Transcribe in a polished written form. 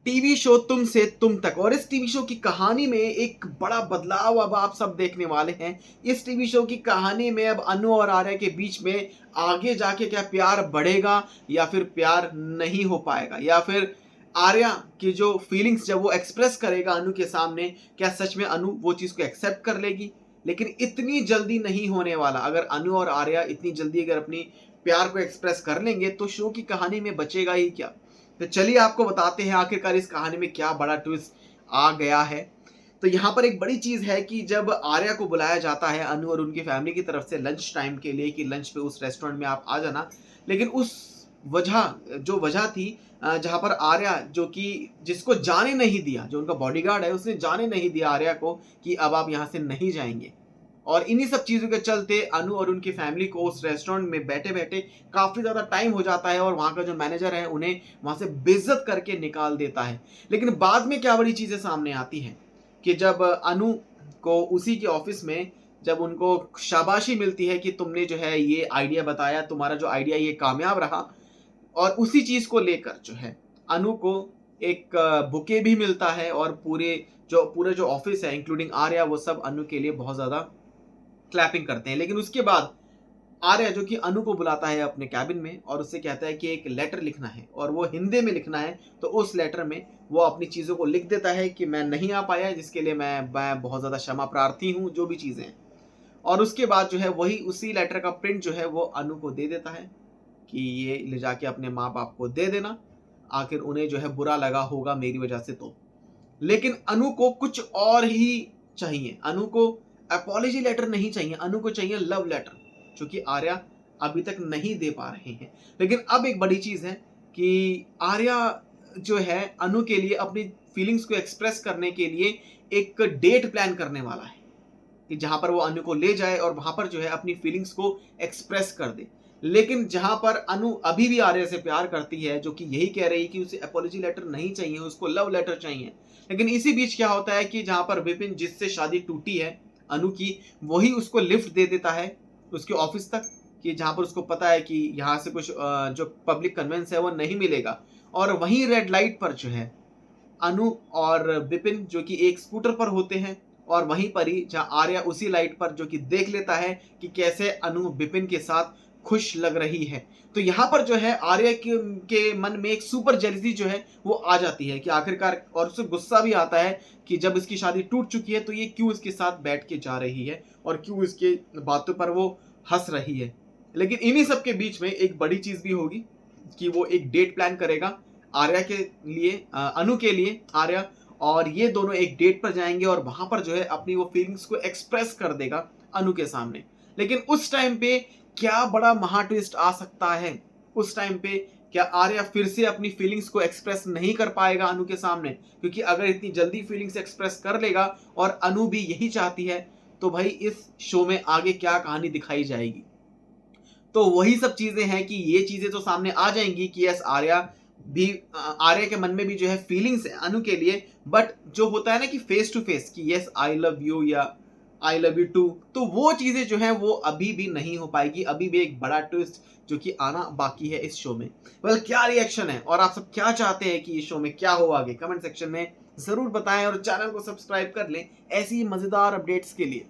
TV show तुम से तुम तक, और इस टीवी शो की कहानी में एक बड़ा बदलाव अब आप सब देखने वाले हैं। इस टीवी शो की कहानी में अब अनु और आर्या के बीच में आगे जाके क्या प्यार बढ़ेगा या फिर प्यार नहीं हो पाएगा, या फिर आर्या की जो फीलिंग्स जब वो एक्सप्रेस करेगा अनु के सामने, क्या सच में अनु वो चीज़ को एक्सेप्ट कर लेगी। लेकिन इतनी जल्दी नहीं होने वाला। अगर अनु और आर्या इतनी जल्दी अगर अपनी प्यार को एक्सप्रेस कर लेंगे तो शो की कहानी में बचेगा ही क्या। तो चलिए आपको बताते हैं आखिरकार इस कहानी में क्या बड़ा ट्विस्ट आ गया है। तो यहाँ पर एक बड़ी चीज़ है कि जब आर्या को बुलाया जाता है अनु और उनकी फैमिली की तरफ से लंच टाइम के लिए कि लंच पे उस रेस्टोरेंट में आप आ जाना, लेकिन उस वजह थी जहाँ पर आर्या जो कि जिसको जाने नहीं दिया, जो उनका बॉडीगार्ड है उसने जाने नहीं दिया आर्या को कि अब आप यहाँ से नहीं जाएंगे। और इन्हीं सब चीज़ों के चलते अनु और उनकी फैमिली को उस रेस्टोरेंट में बैठे बैठे काफ़ी ज़्यादा टाइम हो जाता है और वहाँ का जो मैनेजर है उन्हें वहाँ से बेइज्जत करके निकाल देता है। लेकिन बाद में क्या बड़ी चीज़ें सामने आती हैं कि जब अनु को उसी के ऑफिस में जब उनको शाबाशी मिलती है कि तुमने जो है ये आइडिया बताया, तुम्हारा जो आइडिया ये कामयाब रहा, और उसी चीज़ को लेकर जो है अनु को एक बुके भी मिलता है और पूरे जो ऑफिस है इंक्लूडिंग आर्या वो सब अनु के लिए बहुत ज़्यादा क्लैपिंग करते हैं। लेकिन उसके बाद आर्या जो कि अनु को बुलाता है अपने कैबिन में और उससे कहता है कि एक लेटर लिखना है और वो हिंदी में लिखना है। तो उस लेटर में वो अपनी चीज़ों को लिख देता है कि मैं नहीं आ पाया, जिसके लिए मैं बहुत ज़्यादा क्षमा प्रार्थी हूँ, जो भी चीज़ें हैं। और उसके बाद जो है वही उसी लेटर का प्रिंट जो है वो अनु को दे देता है कि ये ले जाके अपने माँ बाप को दे देना, आखिर उन्हें जो है बुरा लगा होगा मेरी वजह से। तो लेकिन अनु को कुछ और ही चाहिए। अनु को अपॉलजी लेटर नहीं चाहिए, अनु को चाहिए लव लेटर, जो कि आर्या अभी तक नहीं दे पा रहे हैं। लेकिन अब एक बड़ी चीज़ है कि आर्या जो है अनु के लिए अपनी फीलिंग्स को एक्सप्रेस करने के लिए एक डेट प्लान करने वाला है कि जहाँ पर वो अनु को ले जाए और वहाँ पर जो है अपनी फीलिंग्स को एक्सप्रेस कर दे। लेकिन जहाँ पर अनु अभी भी आर्या से प्यार करती है, जो कि यही कह रही है कि उसे अपॉलजी लेटर नहीं चाहिए, उसको लव लेटर चाहिए। लेकिन इसी बीच क्या होता है कि जहाँ पर विपिन जिससे शादी टूटी है अनु की, वही उसको लिफ्ट दे देता है उसके ऑफिस तक, कि जहाँ पर उसको पता है कि यहाँ से कुछ जो पब्लिक कन्वेंस है वो नहीं मिलेगा। और वहीं रेड लाइट पर जो है अनु और विपिन जो कि एक स्कूटर पर होते हैं, और वहीं पर ही जहाँ आर्या उसी लाइट पर जो कि देख लेता है कि कैसे अनु विपिन के साथ खुश लग रही है। तो यहाँ पर जो है आर्या के मन में एक सुपर जेलसी जो है वो आ जाती है कि आखिरकार, और उसे गुस्सा भी आता है कि जब इसकी शादी टूट चुकी है तो ये क्यों इसके साथ बैठ के जा रही है और क्यों इसके बातों पर वो हंस रही है। लेकिन इन्हीं सब के बीच में एक बड़ी चीज़ भी होगी कि वो एक डेट प्लान करेगा आर्या के लिए, अनु के लिए आर्या, और ये दोनों एक डेट पर जाएंगे और वहां पर जो है अपनी वो फीलिंग्स को एक्सप्रेस कर देगा अनु के सामने। लेकिन उस टाइम पे क्या बड़ा महा ट्विस्ट आ सकता है। उस टाइम पे क्या आर्या फिर से अपनी फीलिंग्स को एक्सप्रेस नहीं कर पाएगा अनु के सामने, क्योंकि अगर इतनी जल्दी फीलिंग्स एक्सप्रेस कर लेगा और अनु भी यही चाहती है तो भाई इस शो में आगे क्या कहानी दिखाई जाएगी। तो वही सब चीजें हैं कि ये चीजें तो सामने आ जाएंगी कि यस आर्या के मन में भी जो है फीलिंग्स है अनु के लिए, बट जो होता है ना कि फेस टू फेस कि यस आई लव यू या आई लव यू टू, तो वो चीजें जो है वो अभी भी नहीं हो पाएगी। अभी भी एक बड़ा ट्विस्ट जो कि आना बाकी है इस शो में। क्या रिएक्शन है और आप सब क्या चाहते हैं कि इस शो में क्या हो आगे, कमेंट सेक्शन में जरूर बताएं और चैनल को सब्सक्राइब कर लें ऐसी मजेदार अपडेट्स के लिए।